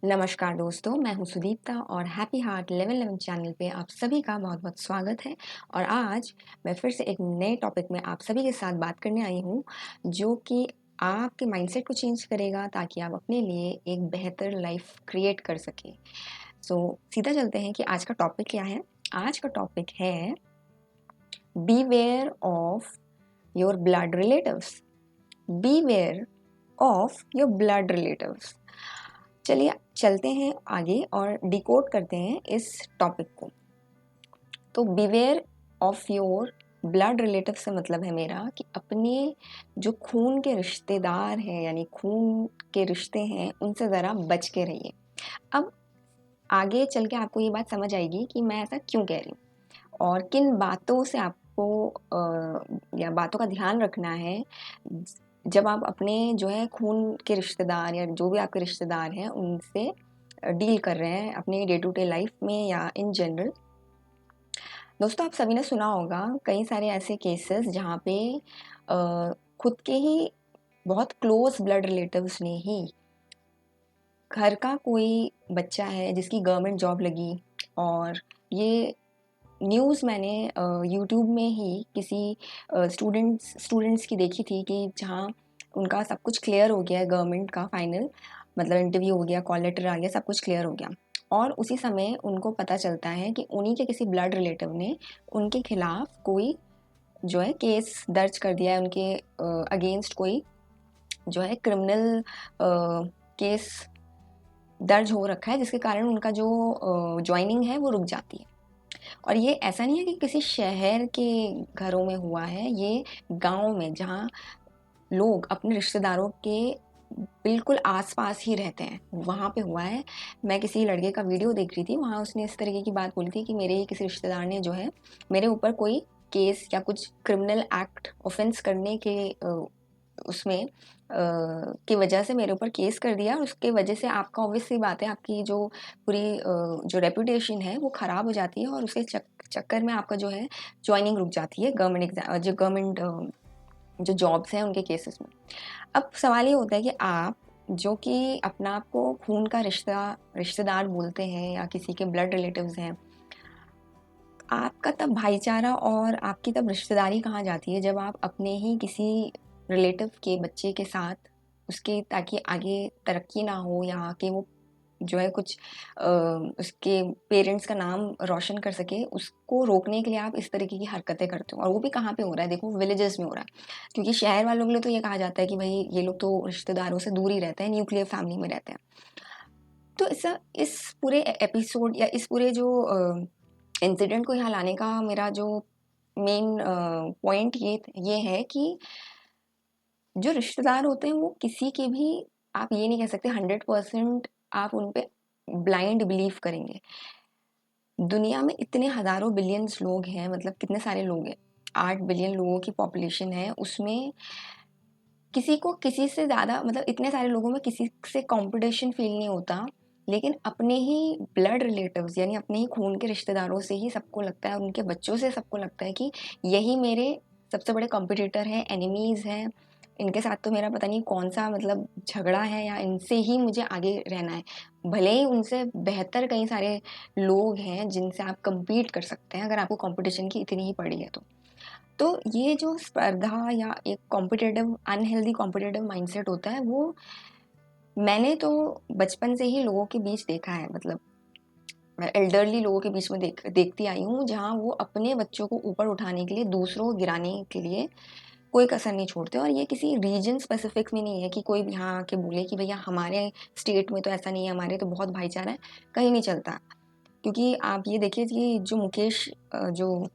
नमस्कार दोस्तों, मैं हूँ सुदीप्ता और हैप्पी हार्ट लेवल 11 चैनल पे आप सभी का बहुत-बहुत स्वागत है। और आज मैं फिर से एक नए टॉपिक में आप सभी के साथ बात करने आई हूँ, जो कि आपके माइंडसेट को चेंज करेगा ताकि आप अपने लिए एक बेहतर लाइफ क्रिएट कर सकें। सीधा चलते हैं कि आज का टॉपिक क्या है। आज का टॉपिक है beware of your blood relatives. Beware of your blood relatives. चलिए चलते हैं आगे और डिकोड करते हैं इस टॉपिक को। तो beware of your blood relative से मतलब है मेरा कि अपने जो खून के रिश्तेदार हैं यानी खून के रिश्ते हैं उनसे ज़रा बच के रहिए। अब आगे चल के आपको ये बात समझ आएगी कि मैं ऐसा क्यों कह रही हूँ और किन बातों से आपको या बातों का ध्यान रखना है जब आप अपने जो है खून के रिश्तेदार या जो भी आपके रिश्तेदार हैं उनसे डील कर रहे हैं अपने डे टू डे लाइफ में या इन जनरल। दोस्तों, आप सभी ने सुना होगा कई सारे ऐसे केसेस जहाँ पे खुद के ही बहुत क्लोज ब्लड रिलेटिव्स ने ही घर का कोई बच्चा है जिसकी गवर्नमेंट जॉब लगी, और ये न्यूज़ मैंने यूट्यूब में ही किसी स्टूडेंट्स की देखी थी कि जहाँ उनका सब कुछ क्लियर हो गया है, गवर्नमेंट का फाइनल मतलब इंटरव्यू हो गया, कॉल लेटर आ गया, सब कुछ क्लियर हो गया, और उसी समय उनको पता चलता है कि उन्हीं के किसी ब्लड रिलेटिव ने उनके खिलाफ कोई जो है केस दर्ज कर दिया है, उनके अगेंस्ट कोई जो है क्रिमिनल केस दर्ज हो रखा है, जिसके कारण उनका जो ज्वाइनिंग है वो रुक जाती है। और ये ऐसा नहीं है कि किसी शहर के घरों में हुआ है, ये गाँव में जहाँ लोग अपने रिश्तेदारों के बिल्कुल आस-पास ही रहते हैं, वहाँ पे हुआ है। मैं किसी लड़के का वीडियो देख रही थी, वहाँ उसने इस तरीके की बात बोली थी कि मेरे ही किसी रिश्तेदार ने जो है मेरे ऊपर कोई केस या कुछ क्रिमिनल एक्ट ऑफेंस करने के उसमें की वजह से मेरे ऊपर केस कर दिया, और उसके वजह से आपका ऑब्वियस सी बात है आपकी जो पूरी जो रेपुटेशन है वो ख़राब हो जाती है, और उसके चक्कर में आपका जो है जॉइनिंग रुक जाती है गवर्नमेंट जो जॉब्स हैं उनके केसेस में। अब सवाल ये होता है कि आप जो कि अपना आप को खून का रिश्तेदार बोलते हैं या किसी के ब्लड रिलेटिव्स हैं, आपका तब भाईचारा और आपकी तब रिश्तेदारी कहाँ जाती है जब आप अपने ही किसी रिलेटिव के बच्चे के साथ उसके ताकि आगे तरक्की ना हो या कि वो जो है कुछ उसके पेरेंट्स का नाम रोशन कर सके, उसको रोकने के लिए आप इस तरीके की हरकतें करते हो। और वो भी कहाँ पे हो रहा है, देखो विलेजेस में हो रहा है, क्योंकि शहर वालों के लिए तो ये कहा जाता है कि भाई ये लोग तो रिश्तेदारों से दूर ही रहते हैं, न्यूक्लियर फैमिली में रहते हैं। तो इस पूरे एपिसोड या इस पूरे जो इंसिडेंट को यहाँ लाने का मेरा जो मेन पॉइंट ये है कि जो रिश्तेदार होते हैं वो किसी के भी आप ये नहीं कह सकते 100% आप उन पे ब्लाइंड बिलीव करेंगे। दुनिया में इतने हज़ारों बिलियंस लोग हैं, मतलब कितने सारे लोग हैं, 8 बिलियन लोगों की पॉपुलेशन है, उसमें किसी को किसी से ज़्यादा मतलब इतने सारे लोगों में किसी से कॉम्पिटिशन फ़ील नहीं होता। लेकिन अपने ही ब्लड रिलेटिव्स यानी अपने ही खून के रिश्तेदारों से ही सबको लगता है, उनके बच्चों से सबको लगता है कि यही मेरे सबसे बड़े कॉम्पिटिटर हैं, एनिमीज़ हैं। इनके साथ तो मेरा पता नहीं कौन-सा मतलब झगड़ा है, या इनसे ही मुझे आगे रहना है। भले ही उनसे बेहतर कई सारे लोग हैं जिनसे आप कम्पीट कर सकते हैं, अगर आपको कॉम्पिटिशन की इतनी ही पड़ी है तो। तो ये जो स्पर्धा या एक कॉम्पिटिटिव अनहेल्दी कॉम्पिटिटिव माइंडसेट होता है, वो मैंने तो बचपन से ही लोगों के बीच देखा है, मतलब मैं एल्डरली लोगों के बीच में देखती आई हूँ, जहाँ वो अपने बच्चों को ऊपर उठाने के लिए, दूसरों को गिराने के लिए कोई कसर नहीं छोड़ते। और ये किसी रीजन स्पेसिफिक में नहीं है कि कोई भी यहाँ आके बोले कि भैया हमारे स्टेट में तो ऐसा नहीं है, हमारे तो बहुत भाईचारा है, कहीं नहीं चलता। क्योंकि आप ये देखिए कि जो मुकेश जो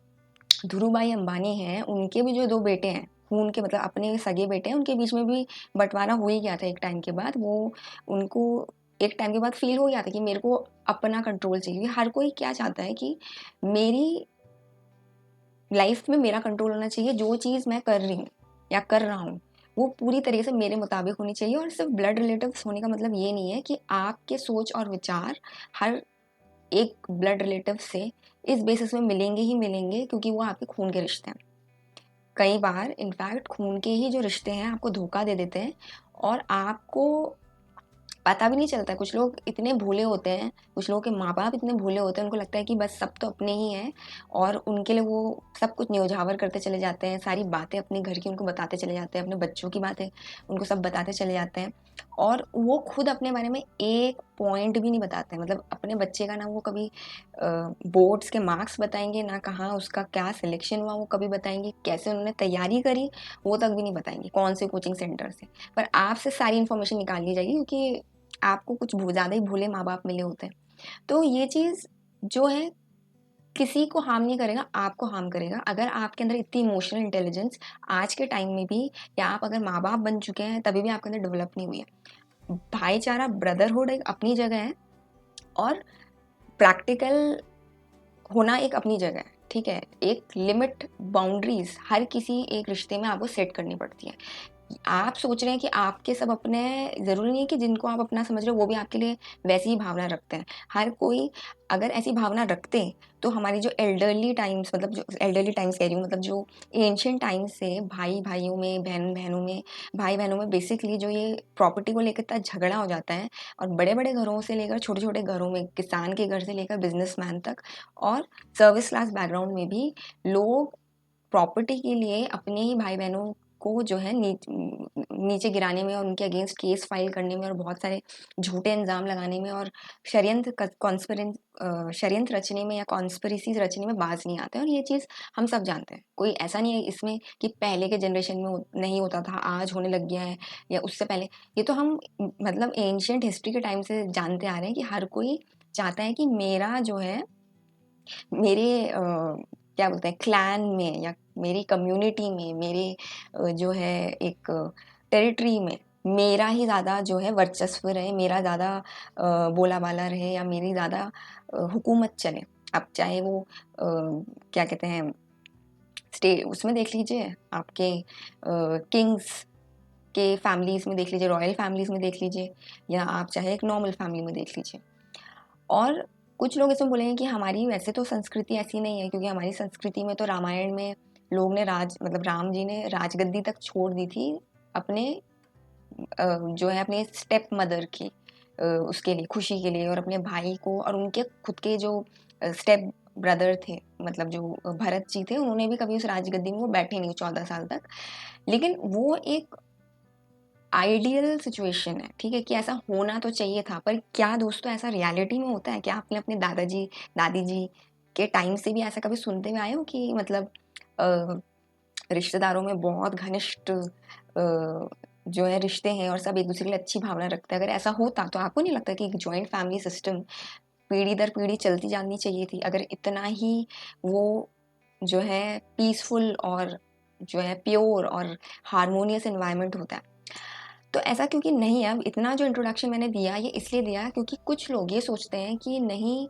धीरूभाई अंबानी हैं, उनके भी जो 2 बेटे हैं, खून के मतलब अपने सगे बेटे हैं, उनके बीच में भी बँटवारा हो ही गया था एक टाइम के बाद। वो उनको एक टाइम के बाद फ़ील हो गया था कि मेरे को अपना कंट्रोल चाहिए। हर कोई क्या चाहता है कि मेरी लाइफ़ में मेरा कंट्रोल होना चाहिए, जो चीज़ मैं कर रही हूँ या कर रहा हूँ, वो पूरी तरीके से मेरे मुताबिक होनी चाहिए। और सिर्फ़ ब्लड रिलेटिव्स होने का मतलब ये नहीं है कि आपके सोच और विचार हर एक ब्लड रिलेटिव से इस बेसिस में मिलेंगे ही मिलेंगे, क्योंकि वो आपके खून के रिश्ते हैं। कई बार इनफैक्ट खून के ही जो रिश्ते हैं आपको धोखा दे देते हैं, और आपको पता भी नहीं चलता है। कुछ लोग इतने भोले होते हैं, कुछ लोगों के माँ-बाप इतने भोले होते हैं, उनको लगता है कि बस सब तो अपने ही हैं और उनके लिए वो सब कुछ न्योछावर करते चले जाते हैं, सारी बातें अपने घर की उनको बताते चले जाते हैं, अपने बच्चों की बातें उनको सब बताते चले जाते हैं और वो खुद अपने बारे में एक पॉइंट भी नहीं बताते हैं। मतलब अपने बच्चे का ना वो कभी बोर्ड्स के मार्क्स बताएँगे, ना कहाँ उसका क्या सिलेक्शन हुआ वो कभी बताएँगे, कैसे उन्होंने तैयारी करी वो तक भी नहीं बताएँगे, कौन से कोचिंग सेंटर से। पर आपसे सारी इन्फॉर्मेशन निकाल ली जाएगी क्योंकि आपको कुछ ज़्यादा ही भोले माँ-बाप मिले होते हैं। तो ये चीज़ जो है किसी को हार्म नहीं करेगा, आपको हार्म करेगा। अगर आपके अंदर इतनी इमोशनल इंटेलिजेंस आज के टाइम में भी या आप अगर माँ-बाप बन चुके हैं तभी भी आपके अंदर डेवलप नहीं हुई है। भाईचारा, ब्रदरहुड एक अपनी जगह है और प्रैक्टिकल होना एक अपनी जगह है, ठीक है? एक लिमिट, बाउंड्रीज़ हर किसी एक रिश्ते में आपको सेट करनी पड़ती है। आप सोच रहे हैं कि आपके सब अपने ज़रूरी नहीं है कि जिनको आप अपना समझ रहे हो वो भी आपके लिए वैसी ही भावना रखते हैं। हर कोई अगर ऐसी भावना रखते तो हमारी जो एल्डरली टाइम्स मतलब जो एल्डरली टाइम्स कह रही हूँ मतलब जो एंशिएंट टाइम्स से भाई-भाइयों में, बहन-बहनों में, भाई-बहनों में बेसिकली जो ये प्रॉपर्टी को लेकर इतना झगड़ा हो जाता है और बड़े-बड़े घरों से लेकर छोटे-छोटे घरों में, किसान के घर से लेकर बिज़नेसमैन तक और सर्विस क्लास बैकग्राउंड में भी लोग प्रॉपर्टी के लिए अपने ही भाई-बहनों को जो है नीचे गिराने में और उनके अगेंस्ट केस फाइल करने में और बहुत सारे झूठे इल्ज़ाम लगाने में और षड्यंत्र रचने में या कॉन्स्पिरेसीज़ रचने में बाज़ नहीं आते हैं और ये चीज़ हम सब जानते हैं। कोई ऐसा नहीं है इसमें कि पहले के जनरेशन में नहीं होता था, आज होने लग गया है या उससे पहले। ये तो हम मतलब एंशिएंट हिस्ट्री के टाइम से जानते आ रहे हैं कि हर कोई चाहता है कि मेरा जो है मेरे क्या बोलते हैं क्लैन में या मेरी कम्युनिटी में मेरे जो है एक टेरिटरी में मेरा ही ज़्यादा जो है वर्चस्व रहे, मेरा ज़्यादा बोला बाला रहे या मेरी ज़्यादा हुकूमत चले। अब चाहे वो क्या कहते हैं स्टे उसमें देख लीजिए आपके किंग्स के फैमिलीज़ में देख लीजिए, रॉयल फैमिलीज़ में देख लीजिए या आप चाहे एक नॉर्मल फैमिली में देख लीजिए। और कुछ लोग इसमें बोलेंगे कि हमारी वैसे तो संस्कृति ऐसी नहीं है क्योंकि हमारी संस्कृति में तो रामायण में लोग ने मतलब राम जी ने राजगद्दी तक छोड़ दी थी अपने जो है अपने स्टेप मदर की उसके लिए खुशी के लिए और अपने भाई को और उनके खुद के जो स्टेप ब्रदर थे मतलब जो भरत जी थे उन्होंने भी कभी उस राजगद्दी में वो बैठे नहीं 14 साल तक। लेकिन वो एक आइडियल सिचुएशन है, ठीक है? कि ऐसा होना तो चाहिए था, पर क्या दोस्तों ऐसा रियलिटी में होता है? क्या आपने अपने दादाजी, दादी जी के टाइम से भी ऐसा कभी सुनते हुए आए हो कि मतलब अ, रिश्तेदारों में बहुत घनिष्ठ जो है रिश्ते हैं और सब एक-दूसरे के लिए अच्छी भावना रखते हैं? अगर ऐसा होता तो आपको नहीं लगता कि एक जॉइंट फैमिली सिस्टम पीढ़ी दर पीढ़ी चलती जानी चाहिए थी? अगर इतना ही वो जो है पीसफुल और जो है प्योर और हार्मोनियस एनवायरनमेंट होता है। तो ऐसा क्योंकि नहीं है, अब इतना जो इंट्रोडक्शन मैंने दिया ये इसलिए दिया क्योंकि कुछ लोग ये सोचते हैं कि नहीं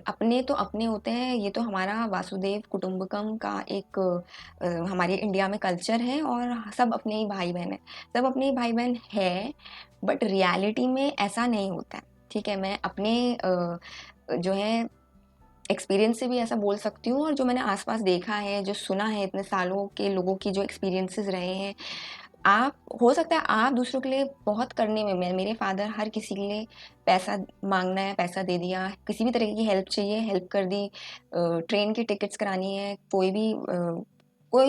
अपने तो अपने होते हैं, ये तो हमारा वासुदेव कुटुंबकम का एक हमारे इंडिया में कल्चर है और सब अपने ही भाई-बहन हैं। सब अपने ही भाई-बहन हैं, बट रियलिटी में ऐसा नहीं होता है, ठीक है? मैं अपने जो है एक्सपीरियंस से भी ऐसा बोल सकती हूँ और जो मैंने आस-पास देखा है, जो सुना है इतने सालों के लोगों की जो एक्सपीरियंसेस रहे हैं आप हो सकता है आप दूसरों के लिए बहुत करने में मेरे फादर हर किसी के लिए पैसा माँगना है, पैसा दे दिया, किसी भी तरीके की हेल्प चाहिए, हेल्प कर दी। ट्रेन की टिकट्स करानी है, कोई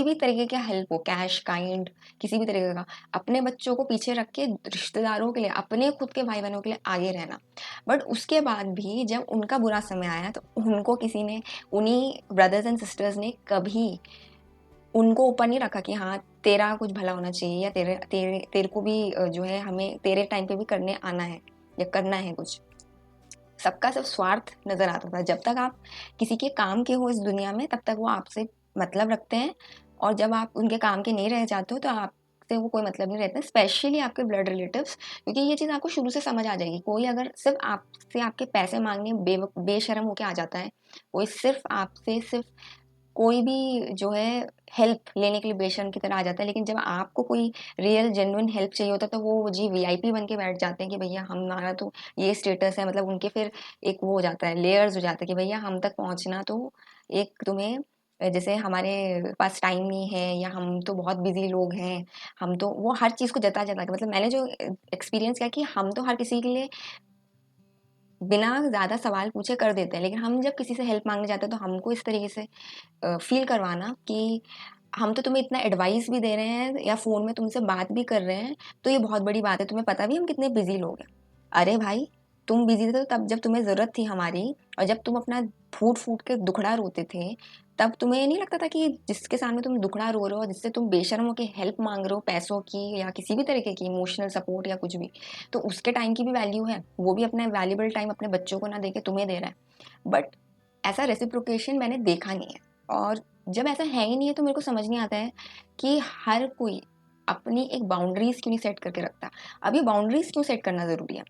भी तरीके का हेल्प हो, कैश, काइंड किसी भी तरीके का, अपने बच्चों को पीछे रख के रिश्तेदारों के लिए, अपने खुद के भाई-बहनों के लिए आगे रहना। बट उसके बाद भी जब उनका बुरा समय आया तो उनको किसी ने उन्हीं ब्रदर्स एंड सिस्टर्स ने कभी उनको ऊपर नहीं रखा कि हाँ तेरा कुछ भला होना चाहिए या तेरे तेरे तेरे को भी जो है हमें तेरे टाइम पे भी करने आना है या करना है कुछ। सबका सिर्फ स्वार्थ नज़र आता था। जब तक आप किसी के काम के हो इस दुनिया में तब तक वो आपसे मतलब रखते हैं और जब आप उनके काम के नहीं रह जाते हो तो आपसे वो कोई मतलब नहीं रहता, स्पेशली आपके ब्लड रिलेटिव्स क्योंकि ये चीज़ आपको शुरू से समझ आ जाएगी। कोई अगर सिर्फ आपसे आपके पैसे माँगने बेशर्म होके आ जाता है, कोई सिर्फ आपसे सिर्फ कोई भी जो है हेल्प लेने के लिए बेशर्म की तरह आ जाता है, लेकिन जब आपको कोई रियल जेन्युइन हेल्प चाहिए होता है तो वो जी वीआईपी बन के बैठ जाते हैं कि भैया हमारा तो ये स्टेटस है, मतलब उनके फिर एक वो हो जाता है, लेयर्स हो जाता है कि भैया हम तक पहुँचना तो एक तुम्हें जैसे हमारे पास टाइम नहीं है या हम तो बहुत बिजी लोग हैं, हम तो वो हर चीज़ को जता-जता के मतलब मैंने जो एक्सपीरियंस किया कि हम तो हर किसी के लिए बिना ज़्यादा सवाल पूछे कर देते हैं, लेकिन हम जब किसी से हेल्प माँगने जाते हैं तो हमको इस तरीके से फ़ील करवाना कि हम तो तुम्हें इतना एडवाइस भी दे रहे हैं या फ़ोन में तुमसे बात भी कर रहे हैं, तो ये बहुत बड़ी बात है, तुम्हें पता भी है हम कितने बिज़ी लोग हैं। अरे भाई! तुम बिज़ी थे तो तब जब तुम्हें ज़रूरत थी हमारी और जब तुम अपना फूट-फूट के दुखड़ा रोते थे, तब तुम्हें ये नहीं लगता था कि जिसके सामने तुम दुखड़ा रो रहे हो, जिससे तुम बेशर्म होके हेल्प माँग रहे हो पैसों की या किसी भी तरीके की इमोशनल सपोर्ट या कुछ भी, तो उसके टाइम की भी वैल्यू है। वो भी अपना वैल्यूएबल टाइम अपने बच्चों को ना देके तुम्हें दे रहा है। बट ऐसा रेसिप्रोकेशन मैंने देखा नहीं है और जब ऐसा है ही नहीं है तो मेरे को समझ नहीं आता है कि हर कोई अपनी एक बाउंड्रीज क्यों नहीं सेट करके रखता। अब ये बाउंड्रीज क्यों सेट करना ज़रूरी है?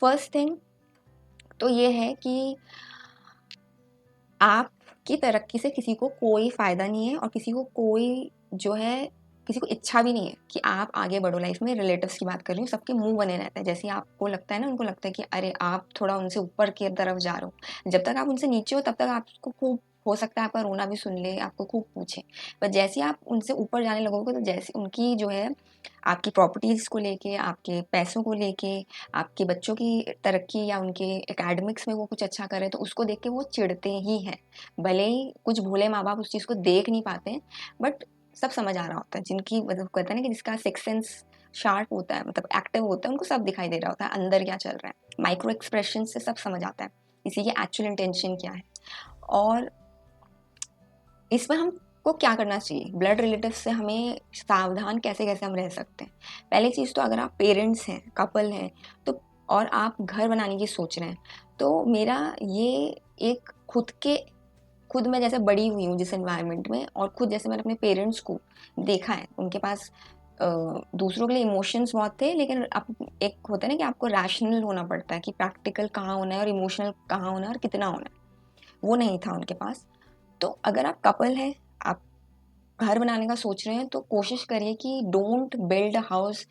फर्स्ट थिंग तो ये है कि आपकी तरक्की से किसी को कोई फ़ायदा नहीं है और किसी को कोई जो है किसी को इच्छा भी नहीं है कि आप आगे बढ़ो लाइफ में। रिलेटिव्स की बात कर रही हूँ, सबके मुंह बने रहते हैं। जैसे आपको लगता है ना, उनको लगता है कि अरे आप थोड़ा उनसे ऊपर की तरफ जा रहे हो। जब तक आप उनसे नीचे हो तब तक आपको खूब हो सकता है आपका रोना भी सुन ले, आपको खूब पूछे। पर जैसे ही आप उनसे ऊपर जाने लगोगे तो जैसे उनकी जो है आपकी प्रॉपर्टीज़ को लेके, आपके पैसों को लेके, आपके बच्चों की तरक्की या उनके एकेडमिक्स में वो कुछ अच्छा करे तो उसको देख के वो चिढ़ते ही हैं। भले ही कुछ भोले माँ बाप उस चीज़ को देख नहीं पाते हैं, बट सब समझ आ रहा होता है। जिनकी मतलब कहते हैं ना कि जिसका सिक्स सेंस शार्प होता है, मतलब एक्टिव होता है, उनको सब दिखाई दे रहा होता है अंदर क्या चल रहा है। माइक्रो एक्सप्रेशन से सब समझ आता है किसी की एक्चुअल इंटेंशन क्या है। और इसमें हमको क्या करना चाहिए, ब्लड रिलेटिव से हमें सावधान कैसे कैसे हम रह सकते हैं। पहली चीज़ तो अगर आप पेरेंट्स हैं, कपल हैं, तो और आप घर बनाने की सोच रहे हैं, तो मेरा ये एक खुद मैं जैसे बड़ी हुई हूँ जिस एनवायरनमेंट में, और खुद जैसे मैंने अपने पेरेंट्स को देखा है, उनके पास दूसरों के लिए इमोशंस बहुत थे, लेकिन अब एक होता है ना कि आपको रैशनल होना पड़ता है कि प्रैक्टिकल कहाँ होना है और इमोशनल कहाँ होना है और कितना होना है, वो नहीं था उनके पास। तो अगर आप कपल हैं, आप घर बनाने का सोच रहे हैं, तो कोशिश करिए कि don't build a house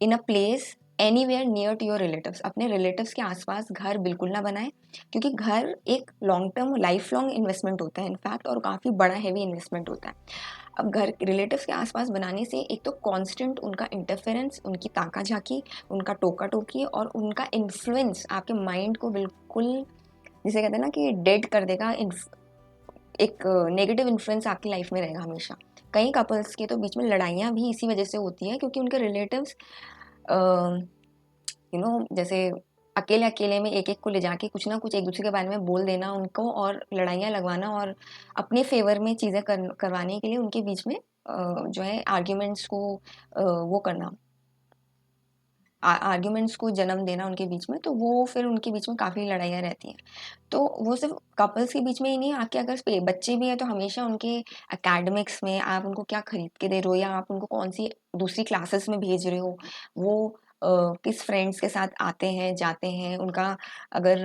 in a place anywhere near to your relatives. अपने रिलेटिव्स के आसपास घर बिल्कुल ना बनाएं, क्योंकि घर एक long term life long investment होता है इनफैक्ट, और काफ़ी बड़ा हैवी इन्वेस्टमेंट होता है। अब घर रिलेटिव्स के आसपास बनाने से एक तो कांस्टेंट उनका इंटरफेरेंस, उनकी ताका झाकी, उनका टोका टोकी और उनका इन्फ्लुएंस आपके माइंड को बिल्कुल, जिसे कहते हैं ना कि डेड कर देगा। एक नेगेटिव इन्फ्लुएंस आपकी लाइफ में रहेगा हमेशा। कई कपल्स के तो बीच में लड़ाइयाँ भी इसी वजह से होती हैं, क्योंकि उनके रिलेटिव्स जैसे अकेले अकेले में एक एक को ले जाके कुछ ना कुछ एक दूसरे के बारे में बोल देना उनको, और लड़ाइयाँ लगवाना, और अपने फेवर में चीज़ें करवाने के लिए उनके बीच में जो है आर्ग्यूमेंट्स को वो करना, आर्ग्यूमेंट्स को जन्म देना उनके बीच में, तो वो फिर उनके बीच में काफ़ी लड़ाइयाँ रहती हैं। तो वो सिर्फ कपल्स के बीच में ही नहीं, आपके अगर बच्चे भी हैं तो हमेशा उनके एकेडमिक्स में आप उनको क्या खरीद के दे रहे हो, या आप उनको कौन सी दूसरी क्लासेस में भेज रहे हो, वो किस फ्रेंड्स के साथ आते हैं जाते हैं, उनका अगर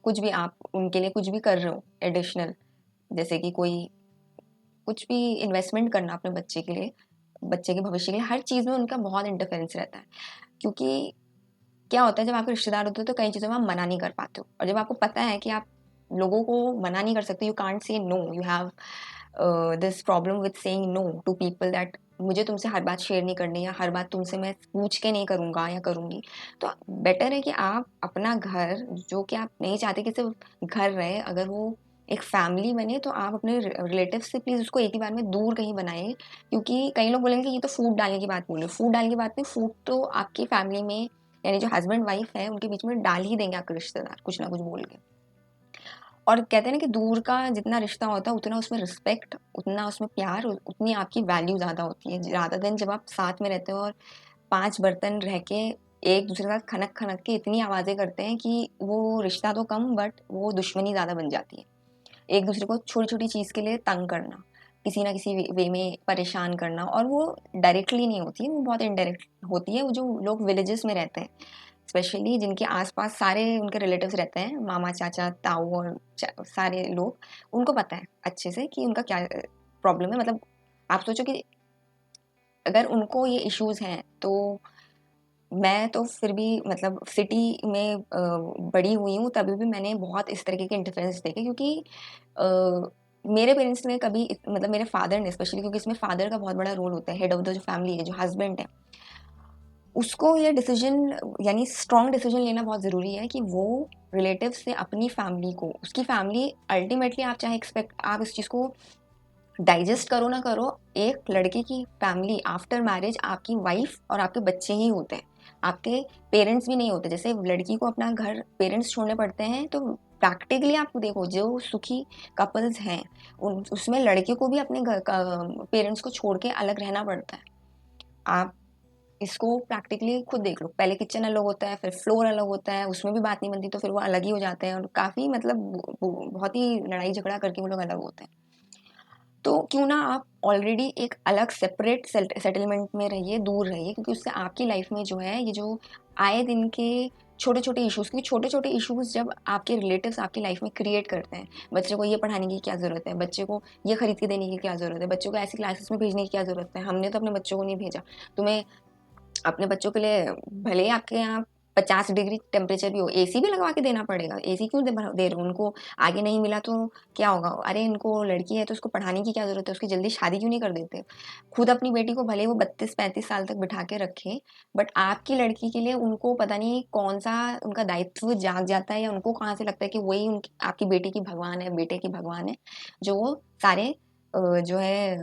कुछ भी आप उनके लिए कुछ भी कर रहे हो एडिशनल, जैसे कि कोई कुछ भी इन्वेस्टमेंट करना अपने बच्चे के लिए, बच्चे के भविष्य के लिए, हर चीज़ में उनका बहुत इंटरफेरेंस रहता है। क्योंकि क्या होता है, जब आपके रिश्तेदार होते हो तो कई चीज़ों में आप मना नहीं कर पाते हो, और जब आपको पता है कि आप लोगों को मना नहीं कर सकते, you can't say no, you have this problem with saying no to people, that मुझे तुमसे हर बात शेयर नहीं करनी या हर बात तुमसे मैं पूछ के नहीं करूँगा या करूँगी। तो बेटर है कि आप अपना घर, जो कि आप नहीं चाहते कि सिर्फ घर रहे, अगर वो एक फैमिली बने, तो आप अपने रिलेटिव से प्लीज़ उसको एक ही बार में दूर कहीं बनाइए। क्योंकि कई लोग बोलेंगे कि ये तो फूट डालने की बात बोल रहे हो, फूट डालने की बात नहीं, फूट तो आपकी फैमिली में, यानी जो हस्बैंड वाइफ है उनके बीच में डाल ही देंगे आपके रिश्तेदार कुछ ना कुछ बोल के। और कहते हैं ना कि दूर का जितना रिश्ता होता है उतना उसमें रिस्पेक्ट, उतना उसमें प्यार, उतनी आपकी वैल्यू ज़्यादा होती है, ज़्यादा दिन जब आप साथ में रहते हो और 5 बर्तन रह के एक दूसरे के साथ खनक खनक के इतनी आवाज़ें करते हैं कि वो रिश्ता तो कम बट वो दुश्मनी ज़्यादा बन जाती है। एक दूसरे को छोटी छोटी चीज़ के लिए तंग करना, किसी ना किसी वे में परेशान करना, और वो डायरेक्टली नहीं होती है, वो बहुत इनडायरेक्ट होती है। वो जो लोग विलेजेस में रहते हैं, स्पेशली जिनके आसपास सारे उनके रिलेटिव्स रहते हैं, मामा चाचा ताऊ और सारे लोग, उनको पता है अच्छे से कि उनका क्या प्रॉब्लम है। मतलब आप सोचो कि अगर उनको ये इश्यूज हैं, तो मैं तो फिर भी मतलब सिटी में बड़ी हुई हूँ, तभी भी मैंने बहुत इस तरीके के इंटरफेरेंस देखे, क्योंकि मेरे पेरेंट्स ने कभी मतलब मेरे फादर ने स्पेशली, क्योंकि इसमें फादर का बहुत बड़ा रोल होता है, हेड ऑफ द जो फैमिली है, जो हस्बैंड है, उसको ये डिसीजन यानी स्ट्रॉन्ग डिसीजन लेना बहुत ज़रूरी है कि वो रिलेटिव से अपनी फैमिली को, उसकी फैमिली अल्टीमेटली, आप चाहे एक्सपेक्ट, आप इस चीज़ को डाइजेस्ट करो ना करो, एक लड़के की फैमिली आफ्टर मैरिज आपकी वाइफ और आपके बच्चे ही होते हैं, आपके पेरेंट्स भी नहीं होते। जैसे लड़की को अपना घर पेरेंट्स छोड़ने पड़ते हैं, तो प्रैक्टिकली आप देखो जो सुखी कपल्स हैं उसमें लड़के को भी अपने घर का पेरेंट्स को छोड़ के अलग रहना पड़ता है। आप इसको प्रैक्टिकली खुद देख लो, पहले किचन अलग होता है, फिर फ्लोर अलग होता है, उसमें भी बात नहीं बनती तो फिर वो अलग ही हो जाते हैं, और काफ़ी मतलब बहुत ही लड़ाई झगड़ा करके वो लोग अलग होते हैं। तो क्यों ना आप ऑलरेडी एक अलग सेपरेट सेटलमेंट में रहिए, दूर रहिए, क्योंकि उससे आपकी लाइफ में जो है ये जो आए दिन के छोटे छोटे इश्यूज़, क्योंकि छोटे छोटे इश्यूज़ जब आपके रिलेटिव्स आपकी लाइफ में क्रिएट करते हैं, बच्चे को ये पढ़ाने की क्या ज़रूरत है, बच्चे को ये खरीद के देने की क्या ज़रूरत है, बच्चों को ऐसी क्लासेस में भेजने की क्या ज़रूरत है, हमने तो अपने बच्चों को नहीं भेजा, तुम्हें अपने बच्चों के लिए भले ही आपके यहाँ 50 डिग्री टेम्परेचर भी हो, एसी भी लगवा के देना पड़ेगा, एसी क्यों दे रहे हो उनको, आगे नहीं मिला तो क्या होगा, अरे इनको लड़की है तो उसको पढ़ाने की क्या ज़रूरत है, उसकी जल्दी शादी क्यों नहीं कर देते। खुद अपनी बेटी को भले ही वो 32-35 साल तक बिठा के रखे, बट आपकी लड़की के लिए उनको पता नहीं कौन सा उनका दायित्व जाग जाता है, या उनको कहाँ से लगता है कि वही उनकी आपकी बेटी की भगवान है, बेटे की भगवान है, जो वो सारे जो है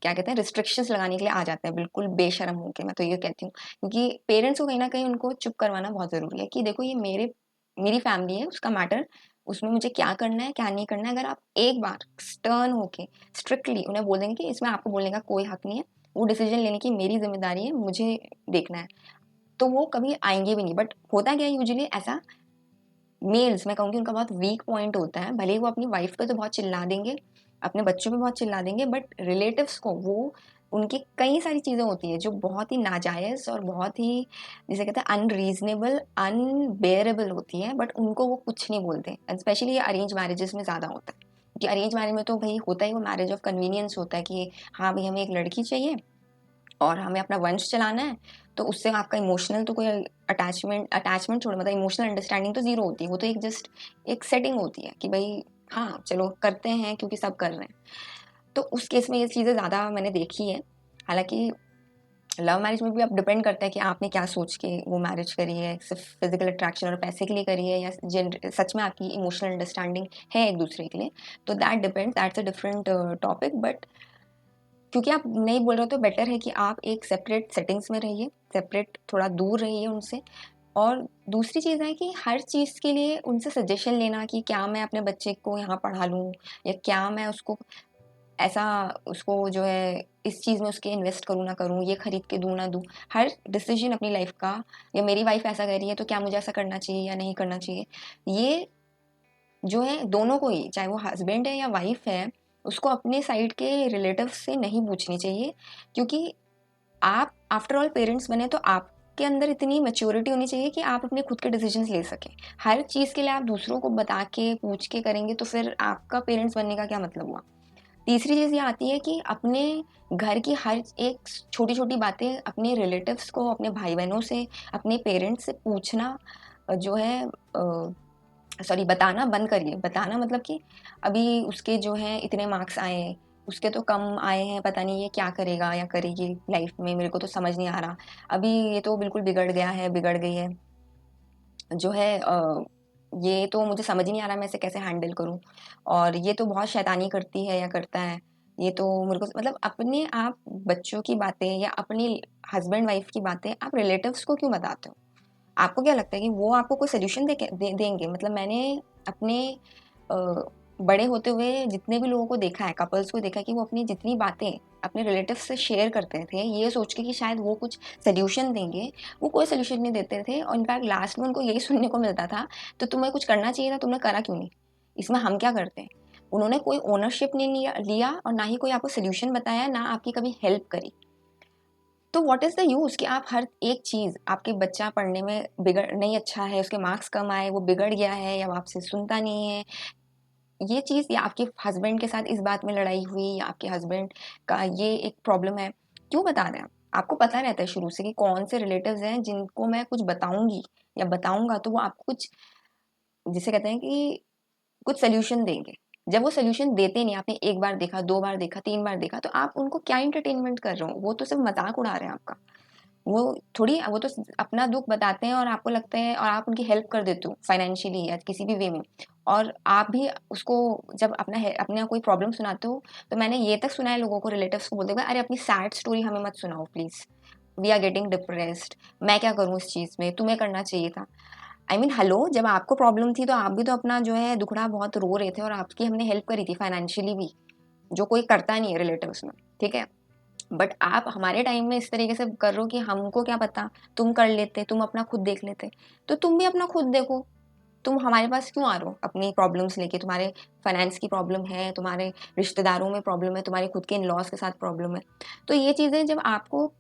क्या कहते हैं रिस्ट्रिक्शंस लगाने के लिए आ जाते हैं बिल्कुल बेशर्म होके, मैं तो ये कहती हूँ, क्योंकि पेरेंट्स को कहीं ना कहीं उनको चुप करवाना बहुत ज़रूरी है कि देखो ये मेरी फैमिली है, उसका मैटर, उसमें मुझे क्या करना है क्या नहीं करना है। अगर आप एक बार स्टर्न होके स्ट्रिक्टली उन्हें बोल देंगे कि इसमें आपको बोलने का कोई हक नहीं है, वो डिसीजन लेने की मेरी जिम्मेदारी है, मुझे देखना है, तो वो कभी आएंगे भी नहीं। बट होता क्या है यूजुअली ऐसा, मेल्स मैं कहूँगी उनका बहुत वीक पॉइंट होता है, भले ही वो अपनी वाइफ पे तो बहुत चिल्ला देंगे, अपने बच्चों पे बहुत चिल्ला देंगे, बट रिलेटिव्स को वो उनकी कई सारी चीज़ें होती है जो बहुत ही नाजायज़ और बहुत ही जिसे कहते हैं अनरीजनेबल अनबेयरेबल होती है, बट उनको वो कुछ नहीं बोलते। एंड स्पेशली ये अरेंज मैरिजेस में ज़्यादा होता है, क्योंकि अरेंज मैरिज में तो भाई होता ही वो मैरिज ऑफ कन्वीनियंस होता है कि हाँ भाई हमें एक लड़की चाहिए और हमें अपना वंश चलाना है, तो उससे आपका इमोशनल तो कोई अटैचमेंट छोड़ो, मतलब इमोशनल अंडरस्टैंडिंग तो ज़ीरो होती है, वो तो एक जस्ट एक सेटिंग होती है कि भाई हाँ चलो करते हैं क्योंकि सब कर रहे हैं। तो उस केस में ये चीज़ें ज़्यादा मैंने देखी है। हालांकि लव मैरिज में भी अब डिपेंड करता है कि आपने क्या सोच के वो मैरिज करी है, सिर्फ फिजिकल अट्रैक्शन और पैसे के लिए करी है, या सच में आपकी इमोशनल अंडरस्टैंडिंग है एक दूसरे के लिए, तो that depends, that's a different topic. But क्योंकि आप नहीं बोल रहे हो तो बेटर है कि आप एक सेपरेट सेटिंग्स में रहिए, सेपरेट थोड़ा दूर रहिए उनसे। और दूसरी चीज़ है कि हर चीज़ के लिए उनसे सजेशन लेना कि क्या मैं अपने बच्चे को यहाँ पढ़ा लूँ, या क्या मैं उसको ऐसा उसको जो है इस चीज़ में उसके इन्वेस्ट करूँ ना करूँ, ये खरीद के दूँ ना दूँ, हर डिसीजन अपनी लाइफ का, या मेरी वाइफ ऐसा कह रही है तो क्या मुझे ऐसा करना चाहिए या नहीं करना चाहिए, ये जो है दोनों को ही, चाहे वो हस्बैंड है या वाइफ है, उसको अपने साइड के रिलेटिव से नहीं पूछनी चाहिए। क्योंकि आप आफ्टर ऑल पेरेंट्स बने तो आपके अंदर इतनी मैच्योरिटी होनी चाहिए कि आप अपने खुद के डिसीजंस ले सकें। हर चीज़ के लिए आप दूसरों को बता के पूछ के करेंगे तो फिर आपका पेरेंट्स बनने का क्या मतलब हुआ। तीसरी चीज़ ये आती है कि अपने घर की हर एक छोटी छोटी बातें अपने रिलेटिव्स को, अपने भाई बहनों से, अपने पेरेंट्स से पूछना जो है सॉरी बताना बंद करिए। बताना मतलब कि अभी उसके जो हैं इतने मार्क्स आए हैं, उसके तो कम आए हैं, पता नहीं ये क्या करेगा या करेगी लाइफ में, मेरे को तो समझ नहीं आ रहा, अभी ये तो बिल्कुल बिगड़ गया है, बिगड़ गई है, जो है ये तो मुझे समझ ही नहीं आ रहा मैं इसे कैसे हैंडल करूँ, और ये तो बहुत शैतानी करती है या करता है, ये तो मेरे को मतलब अपने आप बच्चों की बातें या अपनी हस्बैंड वाइफ की बातें आप रिलेटिव्स को क्यों बताते हो। आपको क्या लगता है कि वो आपको कोई सोल्यूशन देंगे। मतलब मैंने अपने अ, बड़े होते हुए जितने भी लोगों को देखा है, कपल्स को देखा है कि वो अपनी जितनी बातें अपने रिलेटिव से शेयर करते थे ये सोच के कि शायद वो कुछ सोल्यूशन देंगे, वो कोई सोल्यूशन नहीं देते थे, और इनफैक्ट लास्ट में उनको यही सुनने को मिलता था, तो तुम्हें कुछ करना चाहिए था, तुमने करा क्यों नहीं, इसमें हम क्या करते हैं। उन्होंने कोई ओनरशिप नहीं लिया और ना ही कोई आपको सोल्यूशन बताया, ना आपकी कभी हेल्प करी। तो व्हाट इज़ द यूज़ कि आप हर एक चीज़, आपके बच्चा पढ़ने में बिगड़ नहीं अच्छा है, उसके मार्क्स कम आए, वो बिगड़ गया है या वो आपसे सुनता नहीं है, ये चीज़, या आपके हस्बैंड के साथ इस बात में लड़ाई हुई, या आपके हस्बैंड का ये एक प्रॉब्लम है, क्यों बता रहे हैं। आपको पता रहता है शुरू से कि कौन से रिलेटिव्स हैं जिनको मैं कुछ बताऊंगी या बताऊंगा तो वो आपको कुछ जिसे कहते हैं कि कुछ सोल्यूशन देंगे। जब वो सोल्यूशन देते नहीं, आपने 1 बार देखा, 2 बार देखा, 3 बार देखा, तो आप उनको क्या एंटरटेनमेंट कर रहे हो? वो तो सिर्फ़ मज़ाक उड़ा रहे हैं आपका। वो तो अपना दुःख बताते हैं और आपको लगता है और आप उनकी हेल्प कर देते हो फाइनेंशियली या किसी भी वे में। और आप भी उसको जब अपना कोई प्रॉब्लम सुनाते हो, तो मैंने ये तक सुना है लोगों को, रिलेटिव्स को बोलते हुए, "अरे अपनी सैड स्टोरी हमें मत सुनाओ please. We are getting depressed. मैं क्या करूँ इस चीज़ में? तुम्हें करना चाहिए था।" आई मीन हेलो, जब आपको प्रॉब्लम थी तो आप भी तो अपना जो है दुखड़ा बहुत रो रहे थे और आपकी हमने हेल्प करी थी फाइनेंशियली भी, जो कोई करता नहीं है रिलेटिव्स में, ठीक है? बट आप हमारे टाइम में इस तरीके से कर रहे हो कि हमको क्या पता, तुम कर लेते, तुम अपना खुद देख लेते। तो तुम भी अपना खुद देखो। तुम हमारे पास क्यों आ रहे हो अपनी प्रॉब्लम्स लेके? तुम्हारे फाइनेंस की प्रॉब्लम है, तुम्हारे रिश्तेदारों में प्रॉब्लम है, तुम्हारे खुद के इन-लॉज़ के साथ प्रॉब्लम है। तो ये चीज़ें जब आपको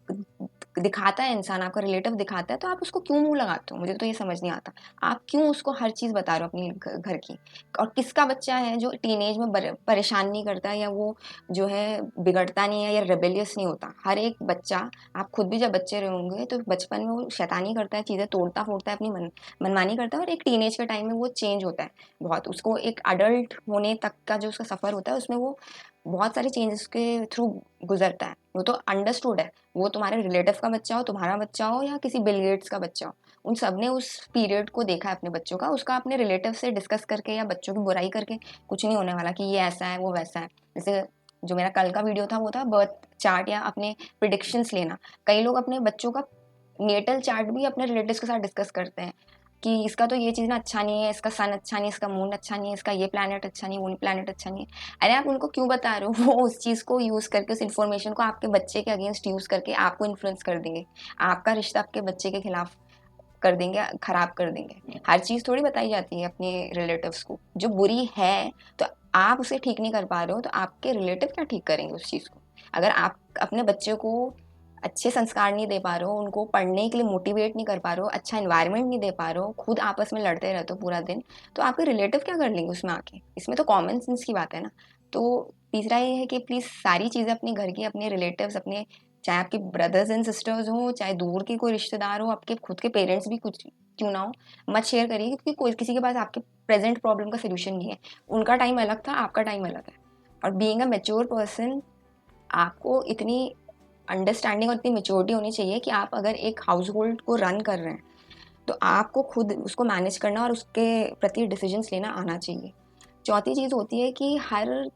दिखाता है इंसान, आपका रिलेटिव दिखाता है, तो आप उसको क्यों मुँह लगाते हो? मुझे तो ये समझ नहीं आता। आप क्यों उसको हर चीज़ बता रहे हो अपनी घर की? और किसका बच्चा है जो टीनेज में परेशान नहीं करता, या वो जो है बिगड़ता नहीं है या रिबेलियस नहीं होता? हर एक बच्चा, आप खुद भी जब बच्चे रहे होंगे तो बचपन में वो शैतानी करता है, चीज़ें तोड़ता-फोड़ता है, अपनी मनमानी करता है, और एक टीनेज के टाइम में वो चेंज होता है बहुत। उसको एक अडल्ट होने तक का जो उसका सफ़र होता है, उसमें वो बहुत सारे चेंजेस के थ्रू गुजरता है। वो तो अंडरस्टूड है। वो तुम्हारे रिलेटिव का बच्चा हो, तुम्हारा बच्चा हो, या किसी बिल गेट्स का बच्चा हो, उन सब ने उस पीरियड को देखा है अपने बच्चों का। उसका अपने रिलेटिव से डिस्कस करके या बच्चों की बुराई करके कुछ नहीं होने वाला कि ये ऐसा है, वो वैसा है। जैसे जो मेरा कल का वीडियो था, वो था बर्थ चार्ट या अपने प्रिडिक्शंस लेना। कई लोग अपने बच्चों का नेटल चार्ट भी अपने रिलेटिव्स के साथ डिस्कस करते हैं कि इसका तो ये चीज़ ना अच्छा नहीं है, इसका सन अच्छा नहीं है, इसका मून अच्छा नहीं है, इसका ये प्लैनेट अच्छा नहीं है, वो प्लैनेट अच्छा नहीं है। अरे आप उनको क्यों बता रहे हो? वो उस चीज़ को यूज़ करके, उस इन्फॉर्मेशन को आपके बच्चे के अगेंस्ट यूज़ करके आपको इन्फ्लुएंस कर देंगे। आपका रिश्ता आपके बच्चे के खिलाफ कर देंगे, खराब कर देंगे। हर चीज़ थोड़ी बताई जाती है अपने रिलेटिव्स को। जो बुरी है, तो आप उसे ठीक नहीं कर पा रहे हो, तो आपके रिलेटिव क्या ठीक करेंगे उस चीज़ को? अगर आप अपने बच्चे को अच्छे संस्कार नहीं दे पा रहे हो, उनको पढ़ने के लिए मोटिवेट नहीं कर पा रहे हो, अच्छा एनवायरनमेंट नहीं दे पा रहे हो, खुद आपस में लड़ते रहते हो पूरा दिन, तो आपके रिलेटिव क्या कर लेंगे उसमें आके? इसमें तो कॉमन सेंस की बात है ना। तो तीसरा ये है कि प्लीज़ सारी चीज़ें अपने घर की, अपने रिलेटिव्स, अपने चाहे आपके ब्रदर्स एंड सिस्टर्स हों, चाहे दूर के कोई रिश्तेदार हो, आपके खुद के पेरेंट्स भी कुछ क्यों ना हो, मत शेयर करिए, क्योंकि कोई किसी के पास आपके प्रेजेंट प्रॉब्लम का सोल्यूशन नहीं है। उनका टाइम अलग था, आपका टाइम अलग है। और बीइंग अ मैच्योर पर्सन, आपको इतनी अंडरस्टैंडिंग और इतनी मैच्योरिटी होनी चाहिए कि आप अगर एक हाउस होल्ड को रन कर रहे हैं, तो आपको खुद उसको मैनेज करना और उसके प्रति डिसीजंस लेना आना चाहिए। चौथी चीज़ होती है कि हर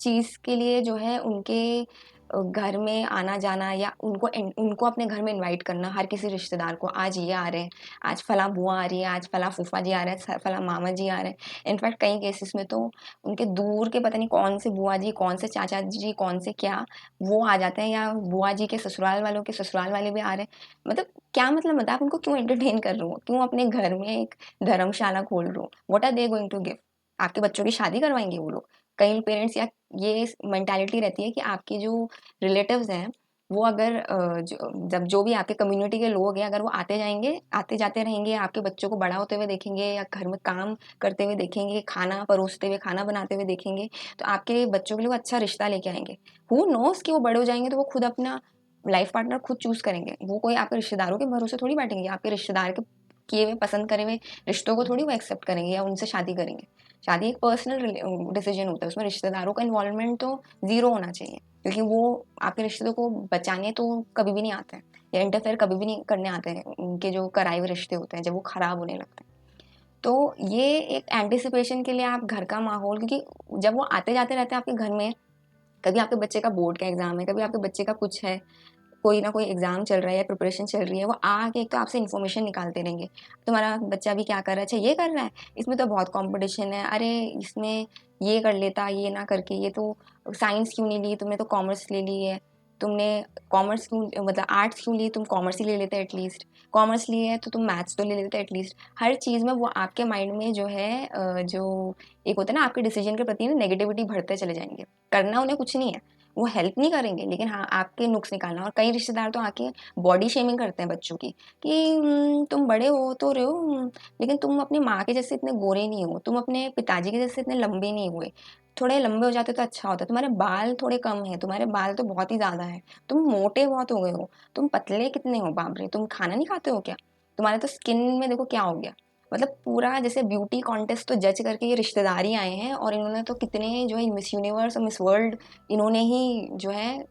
चीज़ के लिए जो है उनके घर में आना-जाना, या उनको अपने घर में इनवाइट करना, हर किसी रिश्तेदार को, आज ये आ रहे हैं, आज फलाँ बुआ आ रही है, आज फलाँ फूफा जी आ रहे हैं, फलाँ मामा जी आ रहे हैं। इनफैक्ट कई केसेस में तो उनके दूर के पता नहीं कौन से बुआ जी, कौन से चाचा जी, कौन से क्या, वो आ जाते हैं, या बुआ जी के ससुराल वालों के ससुराल वाले भी आ रहे हैं। मतलब क्या मतलब आप उनको क्यों एंटरटेन कर रहे हो? क्यों अपने घर में एक धर्मशाला खोल रहे हो? What are they going to give? आपके बच्चों की शादी करवाएँगे वो लोग? कई पेरेंट्स, या ये मेंटालिटी रहती है कि आपके जो रिलेटिव्स हैं, वो अगर जो भी आपके कम्युनिटी के लोग हैं, अगर वो आते जाएँगे, आते जाते रहेंगे, आपके बच्चों को बड़ा होते हुए देखेंगे, या घर में काम करते हुए देखेंगे, खाना परोसते हुए, खाना बनाते हुए देखेंगे, तो आपके बच्चों के लिए वो अच्छा रिश्ता लेके आएँगे। हू नोज़ कि वो बड़े हो जाएँगे तो वो खुद अपना लाइफ पार्टनर खुद चूज़ करेंगे। वो कोई आपके रिश्तेदारों के भरोसे थोड़ी बैठेंगे, आपके रिश्तेदार के किए हुए, पसंद करे हुए रिश्तों को थोड़ी वो एक्सेप्ट करेंगे या उनसे शादी करेंगे। शादी एक पर्सनल डिसीजन होता है, उसमें रिश्तेदारों का इन्वॉल्वमेंट तो ज़ीरो होना चाहिए, क्योंकि वो आपके रिश्ते को बचाने तो कभी भी नहीं आते हैं, या इंटरफेयर कभी भी नहीं करने आते हैं उनके जो कराए हुए रिश्ते होते हैं, जब वो खराब होने लगते हैं। तो ये एक एंटिसिपेशन के लिए आप घर का माहौल, क्योंकि जब वो आते जाते रहते हैं आपके घर में, कभी आपके बच्चे का बोर्ड का एग्जाम है, कभी आपके बच्चे का कुछ है, कोई ना कोई एग्जाम चल रहा है या प्रिपरेशन चल रही है, वो आके एक तो आपसे इन्फॉर्मेशन निकालते रहेंगे, तुम्हारा बच्चा भी क्या कर रहा है, अच्छा ये कर रहा है, इसमें तो बहुत कंपटीशन है, अरे इसमें ये कर लेता, ये ना करके, ये तो साइंस क्यों नहीं ली, तुमने तो कॉमर्स ले ली है, तुमने कॉमर्स क्यों, मतलब आर्ट्स क्यों ली, तुम कॉमर्स ही ले लेते एटलीस्ट, कॉमर्स लिए है तो तुम मैथ्स तो ले लेते एटलीस्ट। हर चीज़ में वो आपके माइंड में जो है जो एक होता है ना, आपके डिसीजन के प्रति नेगेटिविटी भरते चले जाएंगे। करना उन्हें कुछ नहीं है, वो हेल्प नहीं करेंगे, लेकिन हाँ आपके नुक्स निकालना। और कई रिश्तेदार तो आके बॉडी शेमिंग करते हैं बच्चों की कि तुम बड़े हो तो रहे हो, लेकिन तुम अपनी माँ के जैसे इतने गोरे नहीं हो, तुम अपने पिताजी के जैसे इतने लंबे नहीं हुए, थोड़े लंबे हो जाते तो अच्छा होता, तुम्हारे बाल थोड़े कम हैं, तुम्हारे बाल तो बहुत ही ज़्यादा है, तुम मोटे बहुत हो गए हो, तुम पतले कितने हो, बाप रे, तुम खाना नहीं खाते हो क्या, तुम्हारे तो स्किन में देखो क्या हो गया। मतलब पूरा जैसे ब्यूटी कॉन्टेस्ट तो जज करके ये रिश्तेदार ही आए हैं, और इन्होंने तो कितने जो है मिस यूनिवर्स और मिस वर्ल्ड इन्होंने ही जो है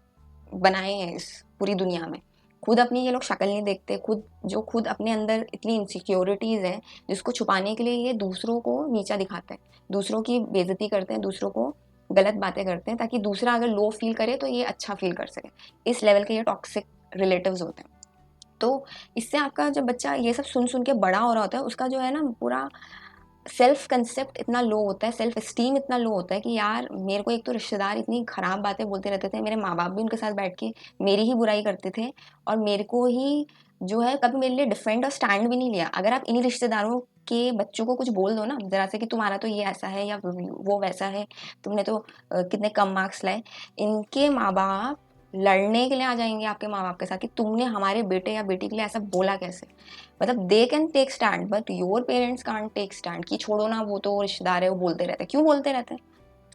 बनाए हैं इस पूरी दुनिया में। खुद अपनी ये लोग शक्ल नहीं देखते, खुद अपने अंदर इतनी इनसिक्योरिटीज़ हैं जिसको छुपाने के लिए ये दूसरों को नीचा दिखाते हैं, दूसरों की बेइज्जती करते हैं, दूसरों को गलत बातें करते हैं ताकि दूसरा अगर लो फील करे तो ये अच्छा फील कर सके। इस लेवल के ये टॉक्सिक रिलेटिव्स होते हैं। तो इससे आपका जब बच्चा ये सब सुन सुन के बड़ा हो रहा होता है, उसका जो है ना पूरा सेल्फ कंसेप्ट इतना लो होता है, सेल्फ एस्टीम इतना लो होता है कि यार मेरे को एक तो रिश्तेदार इतनी खराब बातें बोलते रहते थे, मेरे माँ बाप भी उनके साथ बैठ के मेरी ही बुराई करते थे, और मेरे को ही जो है कभी मेरे लिए डिफेंड और स्टैंड भी नहीं लिया। अगर आप इन्हीं रिश्तेदारों के बच्चों को कुछ बोल दो ना जरा से कि तुम्हारा तो ये ऐसा है या वो वैसा है, तुमने तो कितने कम मार्क्स लाए, इनके माँ बाप लड़ने के लिए आ जाएंगे आपके माँ बाप के साथ कि तुमने हमारे बेटे या बेटी के लिए ऐसा बोला कैसे। मतलब they can take stand but your parents can't take stand, कि छोड़ो ना वो तो रिश्तेदार है, वो बोलते रहते हैं। क्यों बोलते रहते हैं?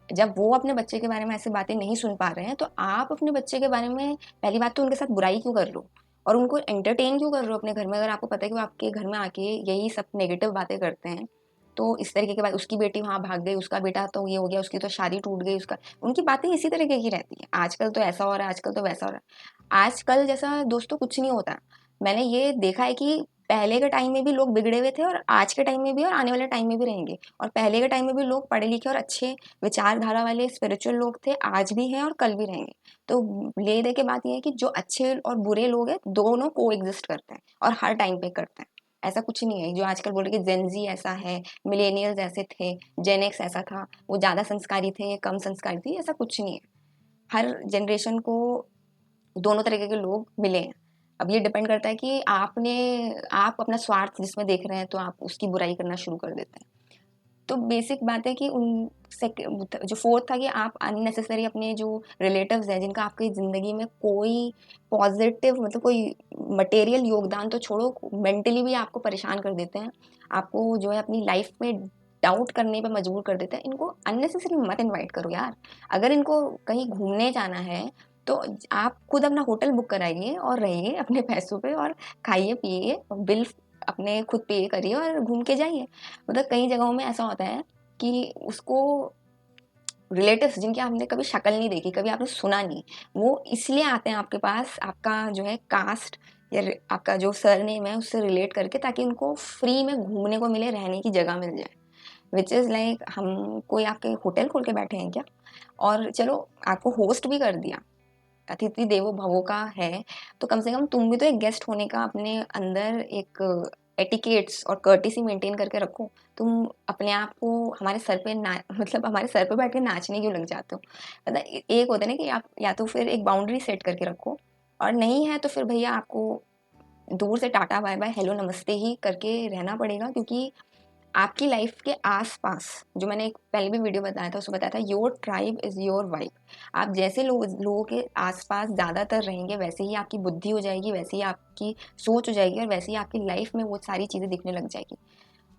जब वो अपने बच्चे के बारे में ऐसी बातें नहीं सुन पा रहे हैं तो आप अपने बच्चे के बारे में पहली बात तो उनके साथ बुराई क्यों कर रहे हो, और उनको एंटरटेन क्यों कर रहे हो अपने घर में, अगर आपको पता है कि वो आपके घर में आके यही सब नेगेटिव बातें करते हैं। तो इस तरीके के बाद उसकी बेटी वहां भाग गई, उसका बेटा तो ये हो गया, उसकी तो शादी टूट गई, उसका उनकी बातें इसी तरीके की रहती है। आजकल तो ऐसा हो रहा है, आजकल तो वैसा हो रहा है। आजकल जैसा दोस्तों कुछ नहीं होता। मैंने ये देखा है कि पहले के टाइम में भी लोग बिगड़े हुए थे, और आज के टाइम में भी, और आने वाले टाइम में भी रहेंगे। और पहले के टाइम में भी लोग पढ़े लिखे और अच्छे विचारधारा वाले स्पिरिचुअल लोग थे, आज भी हैं और कल भी रहेंगे। तो ले दे के बात ये है कि जो अच्छे और बुरे लोग हैं दोनों को एग्जिस्ट करते हैं और हर टाइम पे करते हैं। ऐसा कुछ नहीं है जो आजकल बोल रहे कि जेनजी ऐसा है, मिलेनियल्स ऐसे थे, जेनेक्स ऐसा था, वो ज्यादा संस्कारी थे ये कम संस्कारी थी, ऐसा कुछ नहीं है। हर जनरेशन को दोनों तरीके के लोग मिले हैं। अब ये डिपेंड करता है कि आप अपना स्वार्थ जिसमें देख रहे हैं तो आप उसकी बुराई करना शुरू कर देते हैं। तो बेसिक बात है कि जो फोर्थ था कि आप अननेसेसरी अपने जो रिलेटिव्स हैं जिनका आपकी ज़िंदगी में कोई पॉजिटिव मतलब कोई मटेरियल योगदान तो छोड़ो, मेंटली भी आपको परेशान कर देते हैं, आपको जो है अपनी लाइफ में डाउट करने पे मजबूर कर देते हैं, इनको अननेसेसरी मत इनवाइट करो यार। अगर इनको कहीं घूमने जाना है तो आप खुद अपना होटल बुक कराइए और रहिए अपने पैसों पे, और खाइए पिए, बिल अपने खुद पे करिए और घूम के जाइए। मतलब कई जगहों में ऐसा होता है कि उसको रिलेटिव्स जिनकी आपने कभी शक्ल नहीं देखी, कभी आपने सुना नहीं, वो इसलिए आते हैं आपके पास आपका जो है कास्ट या आपका जो सरनेम है उससे रिलेट करके, ताकि उनको फ्री में घूमने को मिले, रहने की जगह मिल जाए। विच इज़ लाइक हम कोई आपके होटल खोल के बैठे हैं क्या? और चलो आपको होस्ट भी कर दिया, अतिथि देवो भवो का है, तो कम से कम तुम भी तो एक गेस्ट होने का अपने अंदर एक एटिकेट्स और कर्टिसी मेंटेन करके रखो। तुम अपने आप को हमारे सर पे ना मतलब हमारे सर पे बैठ के नाचने क्यों लग जाते हो? मतलब एक होता है ना कि आप या तो फिर एक बाउंड्री सेट करके रखो, और नहीं है तो फिर भैया आपको दूर से टाटा बाय बाय हेलो नमस्ते ही करके रहना पड़ेगा, क्योंकि आपकी लाइफ के आसपास जो मैंने एक पहले भी वीडियो बताया था उसमें बताया था your tribe is your vibe. आप जैसे लोगों के आसपास ज़्यादातर रहेंगे वैसे ही आपकी बुद्धि हो जाएगी, वैसे ही आपकी सोच हो जाएगी, और वैसे ही आपकी लाइफ में वो सारी चीज़ें दिखने लग जाएगी।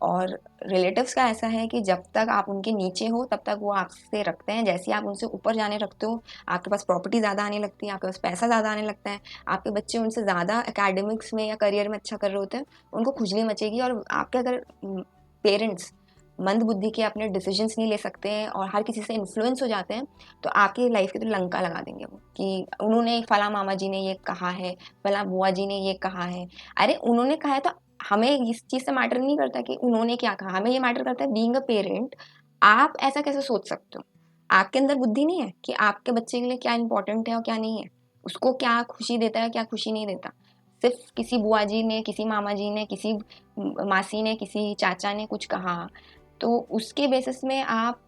और रिलेटिव्स का ऐसा है कि जब तक आप उनके नीचे हो तब तक वो आपसे रखते हैं, जैसे ही आप उनसे ऊपर जाने रखते हो आपके पास प्रॉपर्टी ज़्यादा आने लगती है, आपके पास पैसा ज़्यादा आने लगता है, आपके बच्चे उनसे ज़्यादा एकेडमिक्स में या करियर में अच्छा कर रहे होते हैं, उनको खुजली मचेगी। और आपके अगर पेरेंट्स मंद बुद्धि के अपने डिसीजंस नहीं ले सकते हैं और हर किसी से इन्फ्लुएंस हो जाते हैं, तो आपकी लाइफ की तो लंका लगा देंगे वो कि उन्होंने फला मामा जी ने ये कहा है, फला बुआ जी ने ये कहा है। अरे उन्होंने कहा है तो हमें इस चीज़ से मैटर नहीं करता कि उन्होंने क्या कहा, हमें ये मैटर करता है बीइंग अ पेरेंट आप ऐसा कैसे सोच सकते हो? आपके अंदर बुद्धि नहीं है कि आपके बच्चे के लिए क्या इंपॉर्टेंट है और क्या नहीं है, उसको क्या खुशी देता है क्या खुशी नहीं देता। सिर्फ किसी बुआ जी ने, किसी मामा जी ने, किसी मासी ने, किसी चाचा ने कुछ कहा, तो उसके बेसिस में आप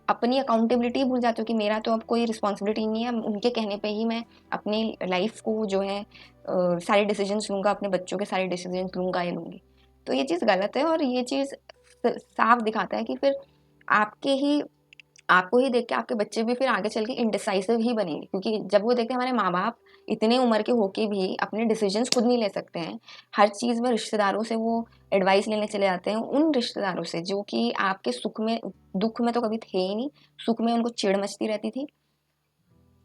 अपनी अकाउंटेबिलिटी भूल जाते हो कि मेरा तो अब कोई रिस्पॉन्सिबिलिटी नहीं है, उनके कहने पे ही मैं अपनी लाइफ को जो है सारे डिसीजंस लूँगा, अपने बच्चों के सारे डिसीजंस लूँगा या लूँगी। तो ये चीज़ गलत है, और ये चीज़ साफ दिखाता है कि फिर आपके ही आपको ही देख के आपके बच्चे भी फिर आगे चल के इनडिसाइसिव ही बनेंगे, क्योंकि जब वो देखते हैं हमारे माँ बाप इतने उम्र के होके भी अपने डिसीजंस खुद नहीं ले सकते हैं, हर चीज़ में रिश्तेदारों से वो एडवाइस लेने चले जाते हैं, उन रिश्तेदारों से जो कि आपके सुख में दुख में तो कभी थे ही नहीं, सुख में उनको चिढ़ मचती रहती थी।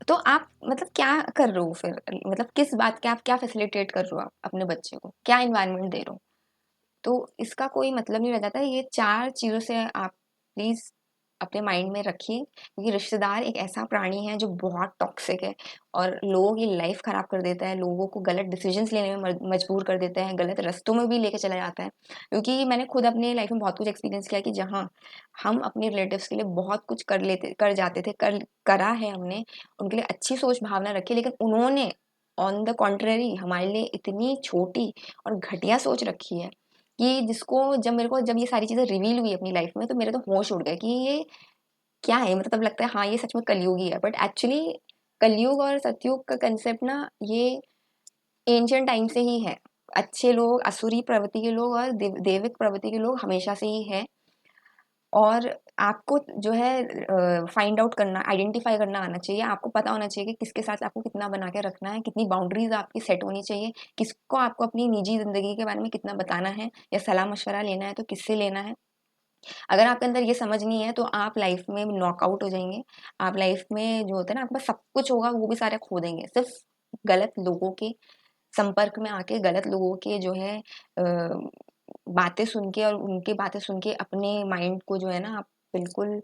तो आप मतलब क्या कर रहे हो फिर, मतलब किस बात के आप क्या फैसिलिटेट कर रहे हो आप अपने बच्चे को, क्या इन्वायरमेंट दे रहे हो? तो इसका कोई मतलब नहीं रह जाता। ये 4 चीज़ों से आप प्लीज़ अपने माइंड में रखिए, क्योंकि रिश्तेदार एक ऐसा प्राणी है जो बहुत टॉक्सिक है और लोगों की लाइफ ख़राब कर देता है, लोगों को गलत डिसीजंस लेने में मजबूर कर देता है, गलत रास्तों में भी लेके चला जाता है। क्योंकि मैंने खुद अपने लाइफ में बहुत कुछ एक्सपीरियंस किया कि जहाँ हम अपने रिलेटिव्स के लिए बहुत कुछ कर जाते थे, करा है हमने, उनके लिए अच्छी सोच भावना रखी, लेकिन उन्होंने ऑन द कॉन्ट्ररी हमारे लिए इतनी छोटी और घटिया सोच रखी है कि जिसको जब ये सारी चीज़ें रिवील हुई अपनी लाइफ में, तो मेरे तो होश उड़ गए कि ये क्या है। मतलब लगता है हाँ ये सच में कलयुग ही है, बट एक्चुअली कलयुग और सतयुग का कंसेप्ट ना ये एंशियंट टाइम से ही है। अच्छे लोग, असुरी प्रवृत्ति के लोग और देविक प्रवृत्ति के लोग हमेशा से ही है। और आपको जो है फाइंड आउट करना, आइडेंटिफाई करना आना चाहिए। आपको पता होना चाहिए कि किसके साथ आपको कितना बना के रखना है, कितनी बाउंड्रीज आपकी सेट होनी चाहिए, किसको आपको अपनी निजी जिंदगी के बारे में कितना बताना है या सलाह मशवरा लेना है तो किससे लेना है। अगर आपके अंदर ये समझ नहीं है तो आप लाइफ में नॉकआउट हो जाएंगे। आप लाइफ में जो होता है ना, आपके पास सब कुछ होगा वो भी सारे खो देंगे, सिर्फ गलत लोगों के संपर्क में आके, गलत लोगों के जो है बातें सुन के और उनकी बातें सुन के अपने माइंड को जो है ना आप बिल्कुल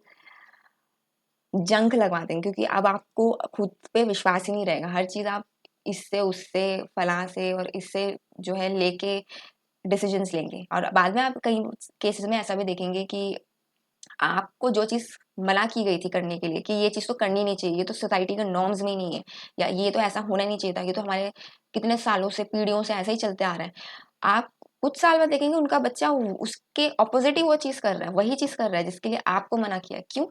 जंक लगवा देंगे, क्योंकि अब आपको खुद पे विश्वास ही नहीं रहेगा। हर चीज़ आप इससे उससे फलां से और इससे जो है लेके डिसीजंस लेंगे, और बाद में आप कई केसेस में ऐसा भी देखेंगे कि आपको जो चीज़ मना की गई थी करने के लिए कि ये चीज़ तो करनी नहीं चाहिए, ये तो सोसाइटी के नॉर्म्स में ही नहीं है, या ये तो ऐसा होना नहीं चाहिए था, ये तो हमारे कितने सालों से पीढ़ियों से ऐसे ही चलते आ रहा है। आप कुछ साल बाद देखेंगे उनका बच्चा उसके ऑपोजिट ही वो चीज़ कर रहा है, वही चीज़ कर रहा है जिसके लिए आपको मना किया। क्यों?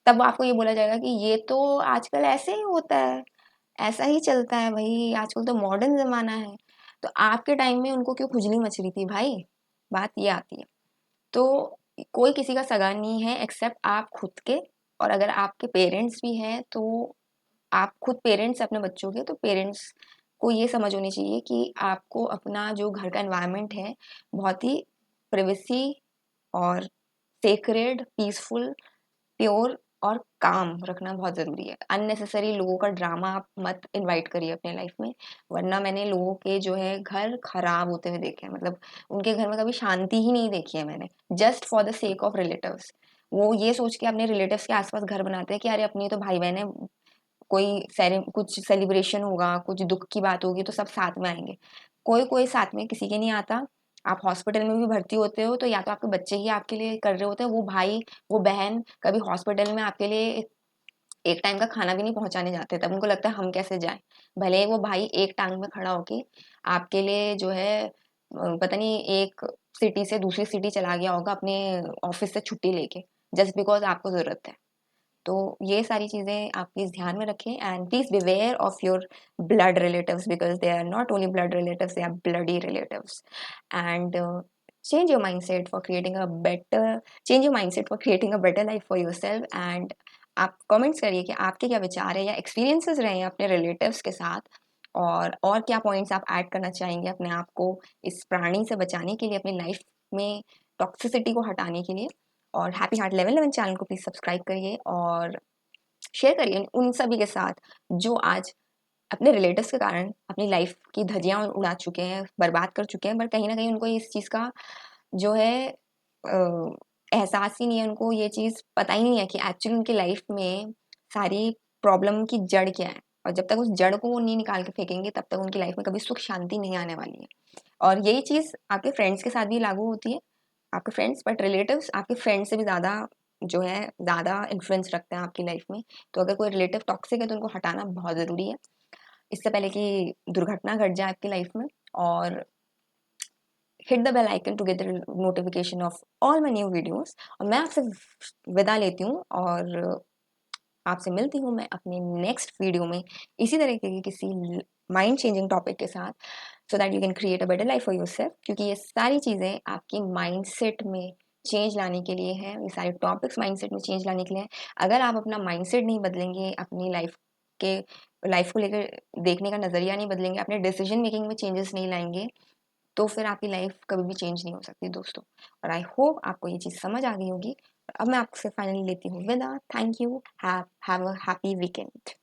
तब आपको ये बोला जाएगा कि ये तो आजकल ऐसे ही होता है, ऐसा ही चलता है भाई, आजकल तो मॉडर्न ज़माना है। तो आपके टाइम में उनको क्यों खुजली मच रही थी भाई? बात ये आती है। तो कोई किसी का सगा नहीं है एक्सेप्ट आप खुद के। और अगर आपके पेरेंट्स भी हैं तो आप खुद पेरेंट्स अपने बच्चों के, तो पेरेंट्स को ये समझ होनी चाहिए कि आपको अपना जो घर का एनवायरनमेंट है बहुत ही प्राइवेसी और सेक्रेड, पीसफुल, प्योर और काम रखना बहुत ज़रूरी है। अननेसेसरी लोगों का ड्रामा आप मत इनवाइट करिए अपने लाइफ में, वरना मैंने लोगों के जो है घर खराब होते हुए देखे हैं। मतलब उनके घर में कभी शांति ही नहीं देखी है मैंने, just for the sake of relatives. वो ये सोच के अपने रिलेटिव्स के आसपास घर बनाते हैं कि अरे अपनी तो भाई बहन है, कोई कुछ सेलिब्रेशन होगा, कुछ दुख की बात होगी तो सब साथ में आएंगे। कोई कोई साथ में किसी के नहीं आता। आप हॉस्पिटल में भी भर्ती होते हो तो या तो आपके बच्चे ही आपके लिए कर रहे होते हैं, वो भाई वो बहन कभी हॉस्पिटल में आपके लिए एक टाइम का खाना भी नहीं पहुंचाने जाते। तब उनको लगता है हम कैसे जाएं। भले वो भाई एक टांग में खड़ा होके आपके लिए जो है पता नहीं एक सिटी से दूसरी सिटी चला गया होगा अपने ऑफिस से छुट्टी लेके, जस्ट बिकॉज आपको जरूरत है। तो ये सारी चीज़ें आप प्लीज़ ध्यान में रखें, and please beware of your blood relatives, because they are not only blood relatives, they are bloody relatives. And change your mindset for creating a better change your mindset for creating a better life for yourself। and आप comments करिए कि आपके क्या विचार है या experiences रहे हैं अपने रिलेटिव्स के साथ, और क्या पॉइंट्स आप ऐड करना चाहेंगे अपने आप को इस प्राणी से बचाने के लिए, अपनी लाइफ में टॉक्सिसिटी को हटाने के लिए। और हैप्पी हार्ट लेवल 11 चैनल को प्लीज़ सब्सक्राइब करिए और शेयर करिए उन सभी के साथ जो आज अपने रिलेटिव्स के कारण अपनी लाइफ की धज्जियां उड़ा चुके हैं, बर्बाद कर चुके हैं, पर कहीं ना कहीं उनको इस चीज़ का जो है एहसास ही नहीं है। उनको ये चीज़ पता ही नहीं है कि एक्चुअली उनकी लाइफ में सारी प्रॉब्लम की जड़ क्या है, और जब तक उस जड़ को वो नहीं निकाल के फेंकेंगे तब तक उनकी लाइफ में कभी सुख शांति नहीं आने वाली है। और यही चीज़ आपके फ्रेंड्स के साथ भी लागू होती है। आपके फ्रेंड्स, बट रिलेटिव्स आपके फ्रेंड्स से भी ज़्यादा जो है ज़्यादा इन्फ्लुएंस रखते हैं आपकी लाइफ में। तो अगर कोई रिलेटिव टॉक्सिक है तो उनको हटाना बहुत ज़रूरी है, इससे पहले कि दुर्घटना घट जाए आपकी लाइफ में। और hit the bell icon to get the notification of all my new videos. और मैं आपसे विदा लेती हूँ और आपसे मिलती हूँ मैं अपने नेक्स्ट वीडियो में इसी तरीके की किसी माइंड चेंजिंग टॉपिक के साथ, so that you can create a better life for yourself. क्योंकि ये सारी चीज़ें आपकी माइंडसेट में चेंज लाने के लिए है, ये सारे टॉपिक्स माइंडसेट में चेंज लाने के लिए है। अगर आप अपना माइंडसेट नहीं बदलेंगे, अपनी के लाइफ को लेकर देखने का नज़रिया नहीं बदलेंगे, अपने डिसीजन मेकिंग में चेंजेस नहीं लाएंगे, तो फिर आपकी लाइफ कभी भी चेंज नहीं हो सकती दोस्तों। और आई होप आपको ये चीज़ समझ आ गई होगी। अब मैं आपसे फाइनली लेती हूँ विदा। Thank you. Have a happy weekend.